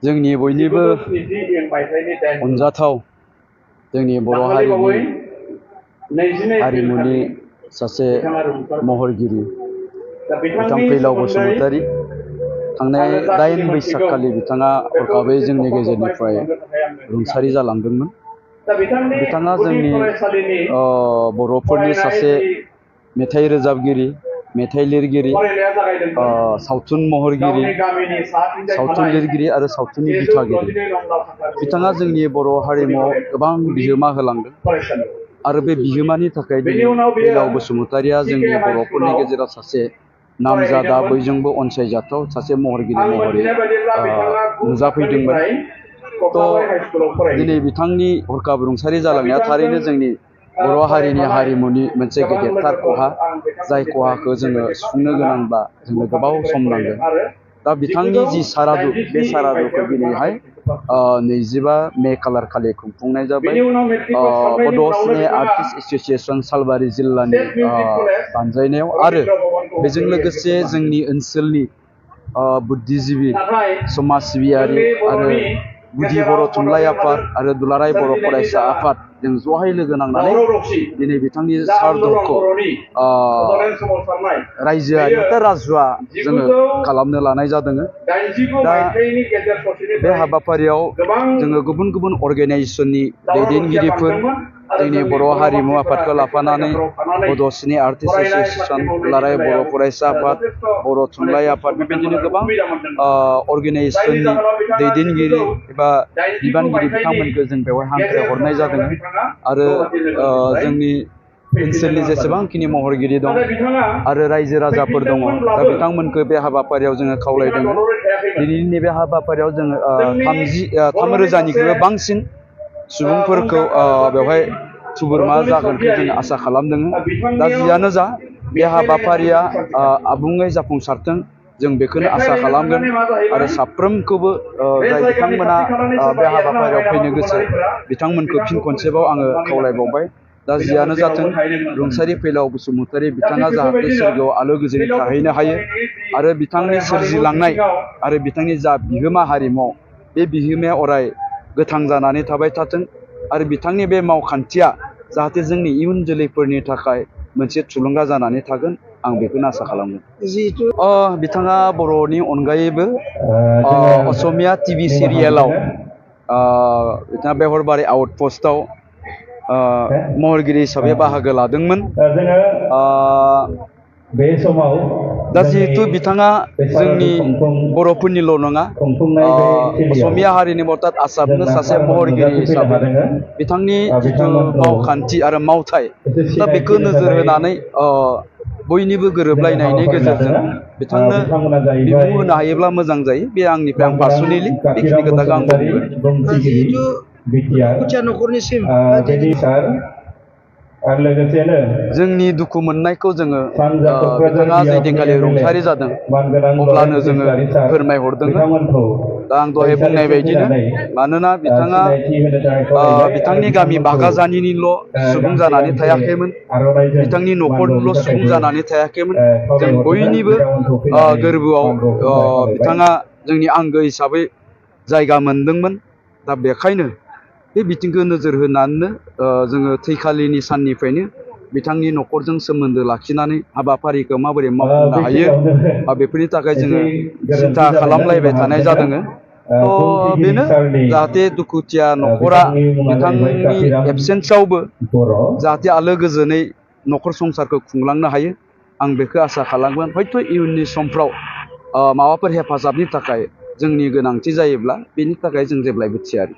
जोंनि बयनिबो अनजाथाव जोंनि बर' हारिमुनि सासे महरगिरि बिथां फैलाव बसुमतारी थांनाय 8 बैसागखालि बिथाङा हरखाबै जोंनि गेजेरनिफ्राय रुंसारि जालांदोंमोन। बिथाङा जोंनि बर'फोरनि सासे मेथाइ रोजाबगिरि, मेथाइ लिरगिरि, सावथुन महरगिरि, सावथुन लिरगिरि आरो सावथुननि दिथागिरि। बिथाङा जोंनि बर' हारिमुआव गोबां बिहोमा होलांदों आरो बे बिहोमानि थाखाय दिनै फैलाव बसुमतारीया जोंनि बर'फोरनि गेजेराव सासे नामजादा बयजोंबो अनसायजाथाव सासे महरगिरि महरै नुजाफैदोंमोन। दिनै बिथांनि हरखाब रुंसारि जालांनाया थारैनो जोंनि बर' हारिमुनि मोनसे गेदेरथार खहा, जाय खहाखौ जोङो सुफुंनो गोनांब्ला जोंनो गोबाव सम नांगोन। दा बिथांनि जि सारादु, बे सारादुखौ दिनैहाय 25 मे खालार खालि खुंफुंनाय जाबाय। बड' सिने आर्टिस्ट एस'सिएशन सालबारि जिल्लानि बानजायनायाव आरो बेजों लोगोसे जोंनि ओनसोलनि बुद्धिजिबि, समाज सिबियारि आरो गुदि बर' थुनलाइ आफाद आरो दुलाराय बर' फरायसा आफाद जों ज'हाय लोगो नांनानै दिनै बिथांनि सारादुखौ रायजोआरि राजुआ जोङो खालामनो लानाय जादों। दा बे हाबाफारियाव जोङो गुबुन गुबुन अर्गेनाइजेसननि दैदेनगिरिफोर, जोंनि बर' हारिमु आफादखौ लाफानानै बड' सिने आर्टिस्ट एस'सिएशन, दुलाराय बर' फरायसा आफाद, बर' थुनलाइ आफाद, बेबायदिनो गोबां अर्गेनाइजेसननि दैदेनगिरि एबा बिबानगिरि बिथांमोनखौ जों बेवहाय हांख्रायहरनाय जादों आरो जोंनि ओनसोलनि जेसेबांखिनि महरगिरि दं आरो रायजो राजाफोर दङ, दा बिथांमोनखौ बे हाबाफारियाव जोङो खावलायदों। दिनैनि बे हाबाफारियाव जोङो 3,000निख्रुइबो बांसिन सुबुंफोरखौ बेवहाय थुबुरमा जागोनखौ जों आसा खालामदों। दा जियानो जा, बे हाबाफारिया आबुङै जाफुंसारथों जों बेखौनो आसा खालामगोन आरो साफ्रोमखौबो जाय बिथांमोना बे हाबाफारियाव फैनो गोसो बिथांमोनखौ फिन खनसेबाव आङो खावलायबावबाय। दा जियानो जाथों, रुंसारि फैलाव बसुमतारी बिथाङा जाहाथे सोरगोआव आलो गोजोनै थाहैनो हायो आरो बिथांनि सोरजिलांनाय आरो बिथांनि जा बिहोमा हारिमुआव, बे बिहोमाया अराय गोथां जानानै थाबाय थाथों आरो बिथांनि बे मावखान्थिया जाहाथे जोंनि इयुन जोलैफोरनि थाखाय मोनसे थुलुंगा जानानै थागोन, आं बेखौनो आसा खालामगोन। बिथाङा बर'नि अनगायैबो असमिया टिभि सिरियेलाव बिथाङा बेहरबारि आउटपस्टआव महरगिरि हिसाबै बाहागो लादोंमोन। दा जिहेतु बिथाङा जोंनि बर'फोरनिल' नङा, असमिया हारिनि अर्थात आसामनि सासे महरगिरि हिसाबै बिथांनि जिथु मावखान्थि आरो मावथाय, दा बेखौ नोजोर होनानै बयनिबो गोरोबलायनायनि गेजेरजों बिथांनो बिमुं होनो हायोब्ला मोजां जायो। बे आंनिफ्राय, आं पार्सनेलि बेखिनि खोथाखौ आं जोंनि दुखु मोननायखौ जोङो बिथाङा जैदिनखालि रुंसारि जादों अब्लानो जोङो फोरमायहरदों। दा आं दहाय बुंनाय बायदिनो, मानोना बिथाङा बिथांनि गामि बागाजानिनिल' सुबुं जानानै थायाखैमोन, बिथांनि न'खरनिल' सुबुं जानानै थायाखैमोन, जों बयनिबो गोरबोआव बिथाङा जोंनि आंगो हिसाबै जायगा मोनदोंमोन। दा बेखायनो बे बिथिंखौ नोजोर होनानैनो जोङो थैखालिनि साननिफ्रायनो बिथांनि न'खरजों सोमोन्दो लाखिनानै हाबाफारिखौ माबोरै मावफुंनो हायो बेफोरनि थाखाय जोङो सिन्था खालामलायबाय थानाय जादों। बेनो जाहाथे दुखुथिया न'खरा बिथांनि एबसेन्सआवबो जाहाथे आलो गोजोनै न'खर संसारखौ खुंलांनो हायो, आं बेखौ आसा खालामगोन। हयथ' इयुननि समफ्राव माबाफोर हेफाजाबनि थाखाय जोंनि गोनांथि जायोब्ला बेनि थाखाय जों जेब्लायबो थियारि।